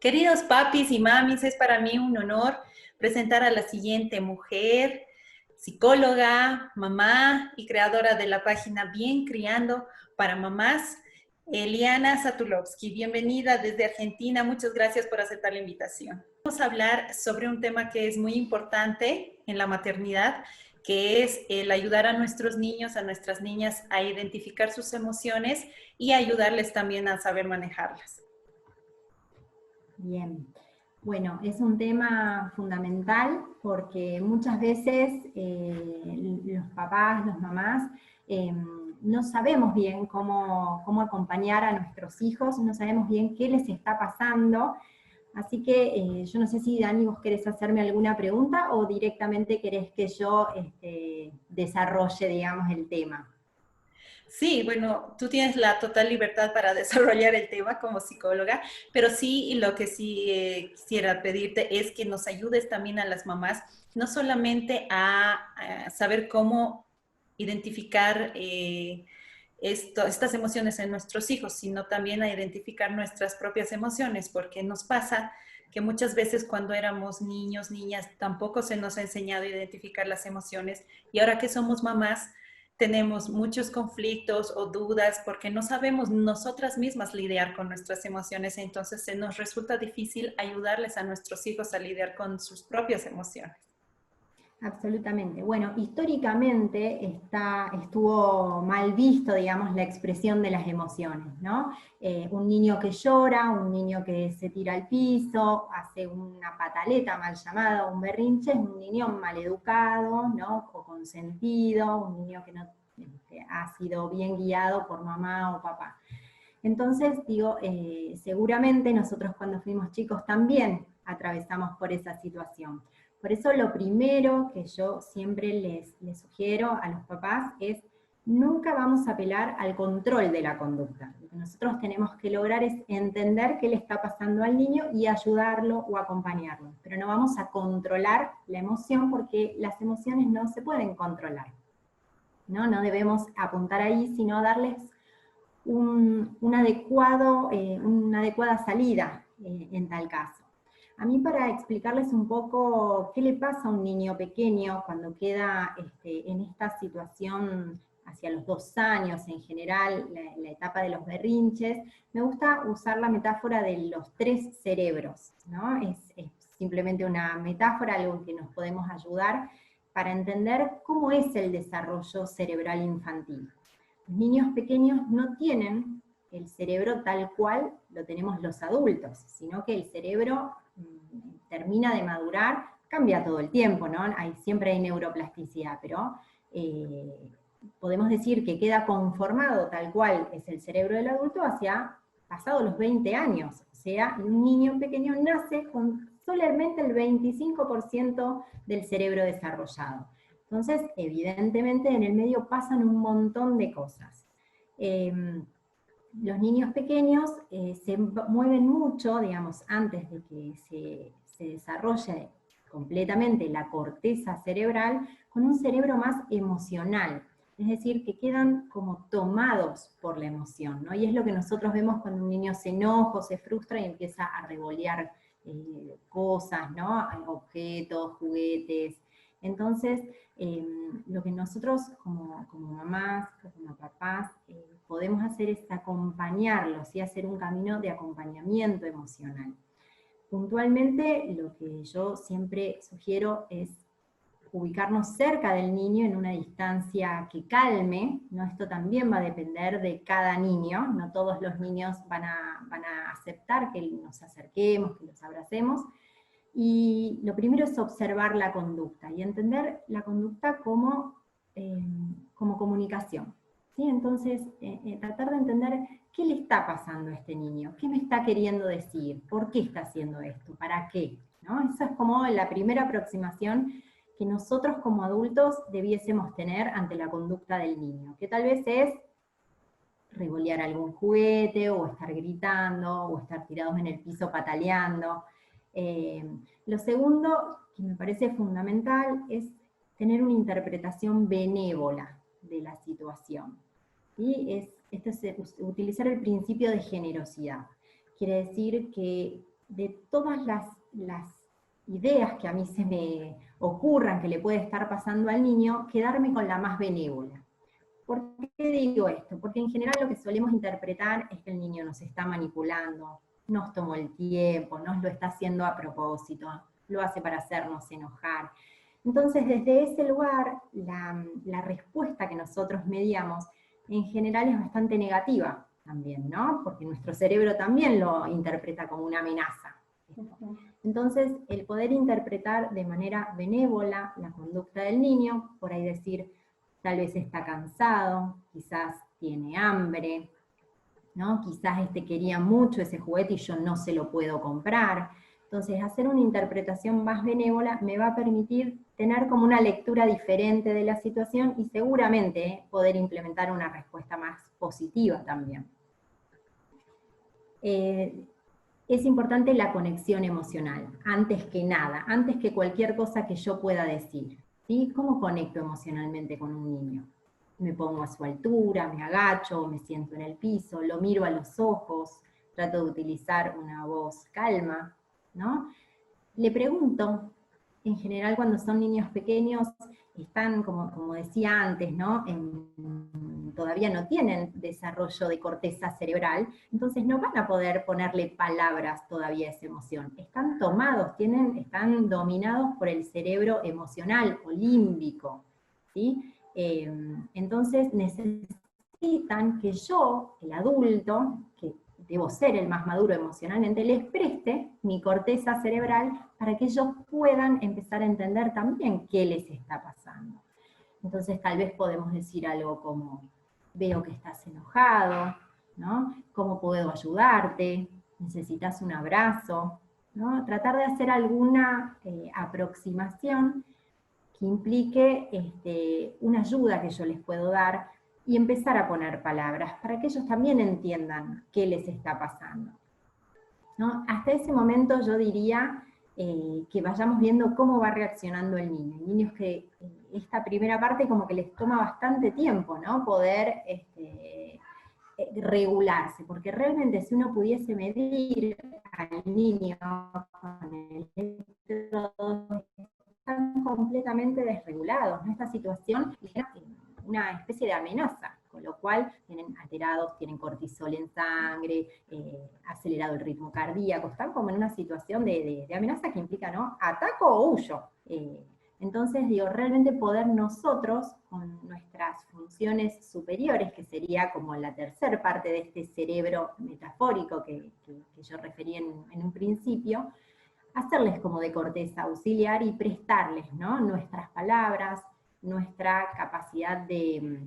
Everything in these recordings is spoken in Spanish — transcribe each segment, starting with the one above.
Queridos papis y mamis, es para mí un honor presentar a la siguiente mujer, psicóloga, mamá y creadora de la página Bien Criando para Mamás, Eliana Satulovsky. Bienvenida desde Argentina, muchas gracias por aceptar la invitación. Vamos a hablar sobre un tema que es muy importante en la maternidad, que es el ayudar a nuestros niños, a nuestras niñas a identificar sus emociones y ayudarles también a saber manejarlas. Bien, bueno, es un tema fundamental porque muchas veces los papás, las mamás, no sabemos bien cómo acompañar a nuestros hijos, no sabemos bien qué les está pasando, así que yo no sé si Dani vos querés hacerme alguna pregunta o directamente querés que yo desarrolle, digamos, el tema. Sí, bueno, tú tienes la total libertad para desarrollar el tema como psicóloga, pero sí, lo que sí quisiera pedirte es que nos ayudes también a las mamás, no solamente a saber cómo identificar estas emociones en nuestros hijos, sino también a identificar nuestras propias emociones, porque nos pasa que muchas veces cuando éramos niños, niñas, tampoco se nos ha enseñado a identificar las emociones y ahora que somos mamás, tenemos muchos conflictos o dudas porque no sabemos nosotras mismas lidiar con nuestras emociones, entonces se nos resulta difícil ayudarles a nuestros hijos a lidiar con sus propias emociones. Absolutamente. Bueno, históricamente estuvo mal visto, digamos, la expresión de las emociones, ¿no? Un niño que llora, un niño que se tira al piso, hace una pataleta mal llamada, un berrinche, es un niño maleducado, ¿no? O consentido, un niño que no ha sido bien guiado por mamá o papá. Entonces, digo, seguramente nosotros cuando fuimos chicos también atravesamos por esa situación. Por eso lo primero que yo siempre les sugiero a los papás es nunca vamos a apelar al control de la conducta. Lo que nosotros tenemos que lograr es entender qué le está pasando al niño y ayudarlo o acompañarlo. Pero no vamos a controlar la emoción porque las emociones no se pueden controlar. No debemos apuntar ahí, sino darles una adecuada salida en tal caso. A mí para explicarles un poco qué le pasa a un niño pequeño cuando queda en esta situación hacia los 2 años, en general, la etapa de los berrinches, me gusta usar la metáfora de los 3 cerebros, ¿no? Es simplemente una metáfora, algo en que nos podemos ayudar para entender cómo es el desarrollo cerebral infantil. Los niños pequeños no tienen el cerebro tal cual lo tenemos los adultos, sino que el cerebro termina de madurar, cambia todo el tiempo, ¿no? Siempre hay neuroplasticidad, pero podemos decir que queda conformado tal cual es el cerebro del adulto hacia pasados los 20 años. O sea, un niño pequeño nace con solamente el 25% del cerebro desarrollado. Entonces, evidentemente, en el medio pasan un montón de cosas. Los niños pequeños se mueven mucho, digamos, antes de que se desarrolle completamente la corteza cerebral, con un cerebro más emocional. Es decir, que quedan como tomados por la emoción, ¿no? Y es lo que nosotros vemos cuando un niño se enoja o se frustra y empieza a revolear cosas, ¿no? Objetos, juguetes. Entonces, lo que nosotros como mamás, como papás, podemos hacer es acompañarlos y hacer un camino de acompañamiento emocional. Puntualmente, lo que yo siempre sugiero es ubicarnos cerca del niño en una distancia que calme, ¿no? Esto también va a depender de cada niño, no todos los niños van a aceptar que nos acerquemos, que los abracemos, y lo primero es observar la conducta y entender la conducta como comunicación. ¿Sí? Entonces, tratar de entender qué le está pasando a este niño, qué me está queriendo decir, por qué está haciendo esto, para qué. ¿No? Esa es como la primera aproximación que nosotros como adultos debiésemos tener ante la conducta del niño, que tal vez es revolear algún juguete, o estar gritando, o estar tirados en el piso pataleando. Lo segundo, que me parece fundamental, es tener una interpretación benévola de la situación. ¿Sí? Esto es utilizar el principio de generosidad. Quiere decir que de todas las ideas que a mí se me ocurran que le puede estar pasando al niño, quedarme con la más benévola. ¿Por qué digo esto? Porque en general lo que solemos interpretar es que el niño nos está manipulando, nos tomó el tiempo, nos lo está haciendo a propósito, lo hace para hacernos enojar. Entonces, desde ese lugar, la respuesta que nosotros mediamos en general es bastante negativa también, ¿no? Porque nuestro cerebro también lo interpreta como una amenaza. Entonces, el poder interpretar de manera benévola la conducta del niño, por ahí decir, tal vez está cansado, quizás tiene hambre, ¿no? Quizás quería mucho ese juguete y yo no se lo puedo comprar. Entonces, hacer una interpretación más benévola me va a permitir tener como una lectura diferente de la situación y seguramente poder implementar una respuesta más positiva también. Es importante la conexión emocional, antes que nada, antes que cualquier cosa que yo pueda decir. ¿Sí? ¿Cómo conecto emocionalmente con un niño? Me pongo a su altura, me agacho, me siento en el piso, lo miro a los ojos, trato de utilizar una voz calma, ¿no? Le pregunto, en general cuando son niños pequeños, están, como decía antes, ¿no? Todavía no tienen desarrollo de corteza cerebral, entonces no van a poder ponerle palabras todavía a esa emoción. Están tomados, están dominados por el cerebro emocional o límbico, ¿sí? Entonces necesitan que yo, el adulto, que debo ser el más maduro emocionalmente, les preste mi corteza cerebral para que ellos puedan empezar a entender también qué les está pasando. Entonces tal vez podemos decir algo como, veo que estás enojado, ¿no? ¿Cómo puedo ayudarte? ¿Necesitas un abrazo? ¿No? Tratar de hacer alguna aproximación que implique una ayuda que yo les puedo dar y empezar a poner palabras para que ellos también entiendan qué les está pasando, ¿no? Hasta ese momento yo diría que vayamos viendo cómo va reaccionando el niño. Hay niños que esta primera parte como que les toma bastante tiempo, ¿no? Poder regularse, porque realmente si uno pudiese medir al niño con el electrodo, están completamente desregulados, ¿no? Esta situación es una especie de amenaza, con lo cual tienen alterados, tienen cortisol en sangre, acelerado el ritmo cardíaco, están como en una situación de amenaza que implica, ¿no? Ataco o huyo. Entonces, digo, realmente poder nosotros, con nuestras funciones superiores, que sería como la tercera parte de este cerebro metafórico que yo referí en un principio, hacerles como de corteza auxiliar y prestarles, ¿no? Nuestras palabras, nuestra capacidad de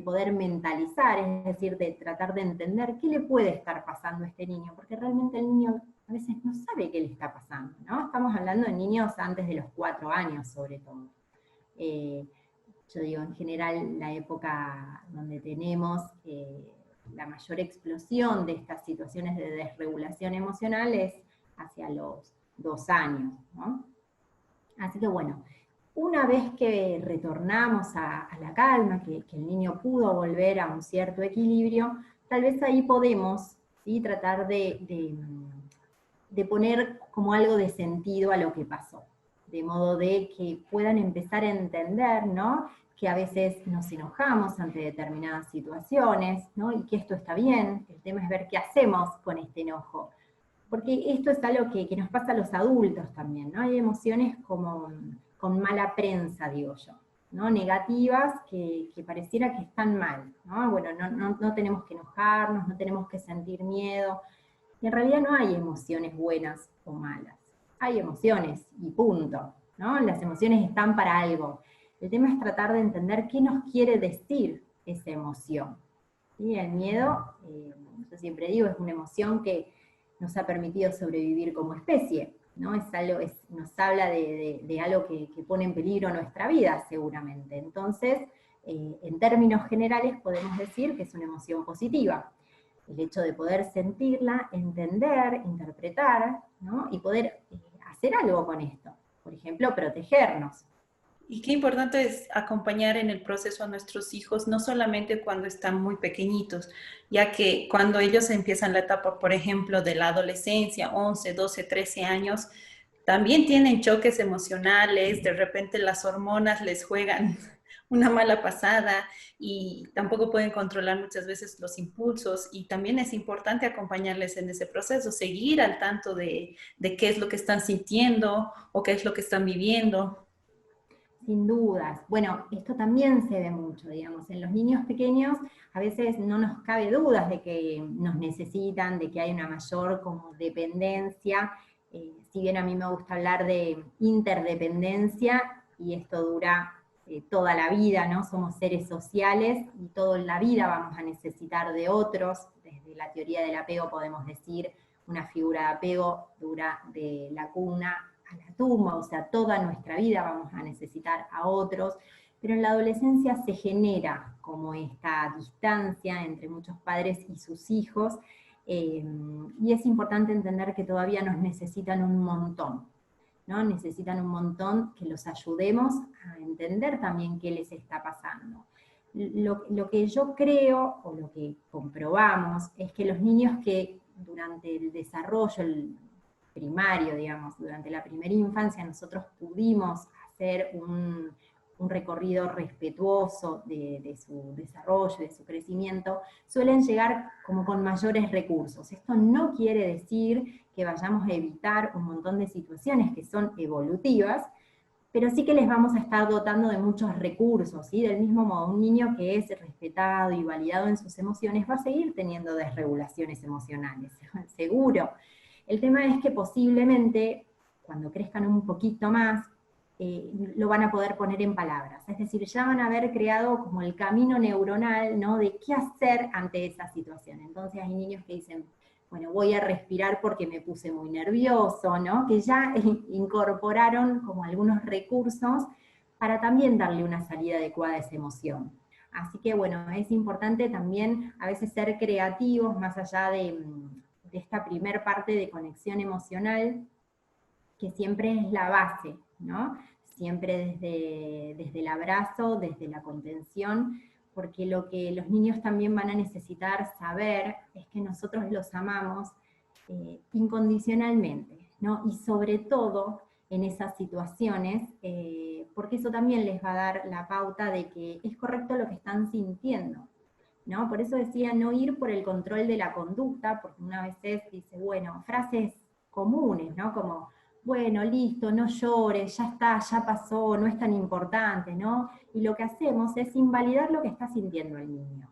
poder mentalizar, es decir, de tratar de entender qué le puede estar pasando a este niño, porque realmente el niño a veces no sabe qué le está pasando, ¿no? Estamos hablando de niños antes de los 4 años, sobre todo. Yo digo, en general, la época donde tenemos la mayor explosión de estas situaciones de desregulación emocional es hacia los 2 años, ¿no? Así que bueno, una vez que retornamos a la calma, que el niño pudo volver a un cierto equilibrio, tal vez ahí podemos, ¿sí?, tratar de poner como algo de sentido a lo que pasó, de modo de que puedan empezar a entender, ¿no?, que a veces nos enojamos ante determinadas situaciones, ¿no?, y que esto está bien. El tema es ver qué hacemos con este enojo. Porque esto es algo que nos pasa a los adultos también, ¿no? Hay emociones como con mala prensa, digo yo, ¿no? Negativas que pareciera que están mal, ¿no? Bueno, no tenemos que enojarnos, no tenemos que sentir miedo. Y en realidad no hay emociones buenas o malas. Hay emociones y punto, ¿no? Las emociones están para algo. El tema es tratar de entender qué nos quiere decir esa emoción. ¿Sí? El miedo, yo siempre digo, es una emoción que nos ha permitido sobrevivir como especie, ¿no? Nos habla de algo que pone en peligro nuestra vida, seguramente. Entonces, en términos generales, podemos decir que es una emoción positiva. El hecho de poder sentirla, entender, interpretar, ¿no?, y poder hacer algo con esto. Por ejemplo, protegernos. Y qué importante es acompañar en el proceso a nuestros hijos, no solamente cuando están muy pequeñitos, ya que cuando ellos empiezan la etapa, por ejemplo, de la adolescencia, 11, 12, 13 años, también tienen choques emocionales, de repente las hormonas les juegan una mala pasada y tampoco pueden controlar muchas veces los impulsos y también es importante acompañarles en ese proceso, seguir al tanto de qué es lo que están sintiendo o qué es lo que están viviendo. Sin dudas. Bueno, esto también se ve mucho, digamos, en los niños pequeños a veces no nos cabe dudas de que nos necesitan, de que hay una mayor como dependencia, si bien a mí me gusta hablar de interdependencia, y esto dura toda la vida, ¿no? Somos seres sociales y toda la vida vamos a necesitar de otros. Desde la teoría del apego podemos decir una figura de apego dura de la cuna a la tumba, o sea, toda nuestra vida vamos a necesitar a otros, pero en la adolescencia se genera como esta distancia entre muchos padres y sus hijos, y es importante entender que todavía nos necesitan un montón, ¿no? Necesitan un montón que los ayudemos a entender también qué les está pasando. Lo que yo creo, o lo que comprobamos, es que los niños que durante el desarrollo, primario, digamos, durante la primera infancia nosotros pudimos hacer un recorrido respetuoso de su desarrollo, de su crecimiento, suelen llegar como con mayores recursos. Esto no quiere decir que vayamos a evitar un montón de situaciones que son evolutivas, pero sí que les vamos a estar dotando de muchos recursos, ¿sí? Del mismo modo, un niño que es respetado y validado en sus emociones va a seguir teniendo desregulaciones emocionales, seguro. El tema es que posiblemente, cuando crezcan un poquito más, lo van a poder poner en palabras. Es decir, ya van a haber creado como el camino neuronal, ¿no? De qué hacer ante esa situación. Entonces hay niños que dicen, bueno, voy a respirar porque me puse muy nervioso, ¿no? Que ya incorporaron como algunos recursos para también darle una salida adecuada a esa emoción. Así que bueno, es importante también a veces ser creativos más allá de esta primer parte de conexión emocional, que siempre es la base, ¿no? Siempre desde el abrazo, desde la contención, porque lo que los niños también van a necesitar saber es que nosotros los amamos incondicionalmente, ¿no? Y sobre todo en esas situaciones, porque eso también les va a dar la pauta de que es correcto lo que están sintiendo, ¿no? Por eso decía no ir por el control de la conducta, porque una vez dice, bueno, frases comunes, ¿no? Como, bueno, listo, no llores, ya está, ya pasó, no es tan importante, ¿no? Y lo que hacemos es invalidar lo que está sintiendo el niño.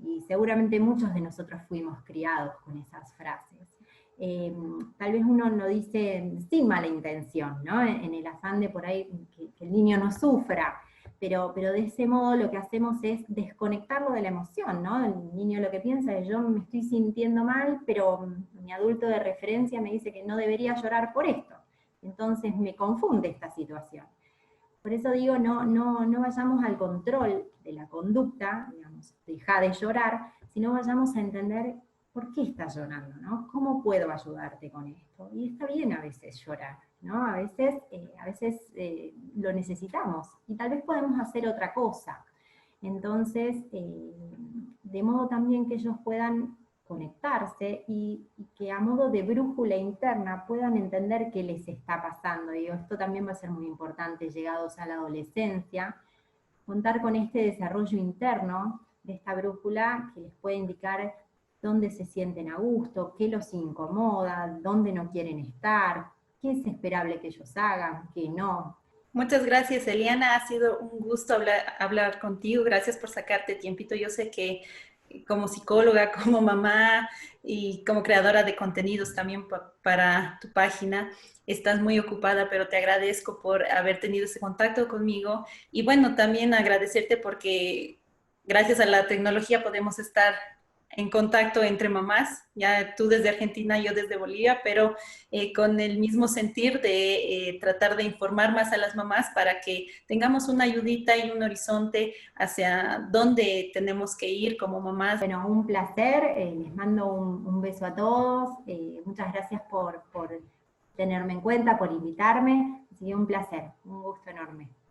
Y seguramente muchos de nosotros fuimos criados con esas frases. Tal vez uno lo dice sin mala intención, ¿no? En el afán de por ahí que el niño no sufra, pero de ese modo lo que hacemos es desconectarlo de la emoción, ¿no? El niño lo que piensa es, yo me estoy sintiendo mal, pero mi adulto de referencia me dice que no debería llorar por esto. Entonces me confunde esta situación. Por eso digo, no vayamos al control de la conducta, digamos, deja de llorar, sino vayamos a entender por qué estás llorando, ¿no? ¿Cómo puedo ayudarte con esto? Y está bien a veces llorar, ¿no? A veces lo necesitamos y tal vez podemos hacer otra cosa. Entonces, de modo también que ellos puedan conectarse y que a modo de brújula interna puedan entender qué les está pasando. Y esto también va a ser muy importante llegados a la adolescencia, contar con este desarrollo interno de esta brújula que les puede indicar dónde se sienten a gusto, qué los incomoda, dónde no quieren estar, qué es esperable que ellos hagan, qué no. Muchas gracias, Eliana. Ha sido un gusto hablar contigo. Gracias por sacarte tiempito. Yo sé que como psicóloga, como mamá y como creadora de contenidos también para tu página, estás muy ocupada, pero te agradezco por haber tenido ese contacto conmigo. Y bueno, también agradecerte porque gracias a la tecnología podemos estar en contacto entre mamás, ya tú desde Argentina, yo desde Bolivia, pero con el mismo sentir de tratar de informar más a las mamás para que tengamos una ayudita y un horizonte hacia dónde tenemos que ir como mamás. Bueno, un placer, les mando un beso a todos, muchas gracias por tenerme en cuenta, por invitarme, así que un placer, un gusto enorme.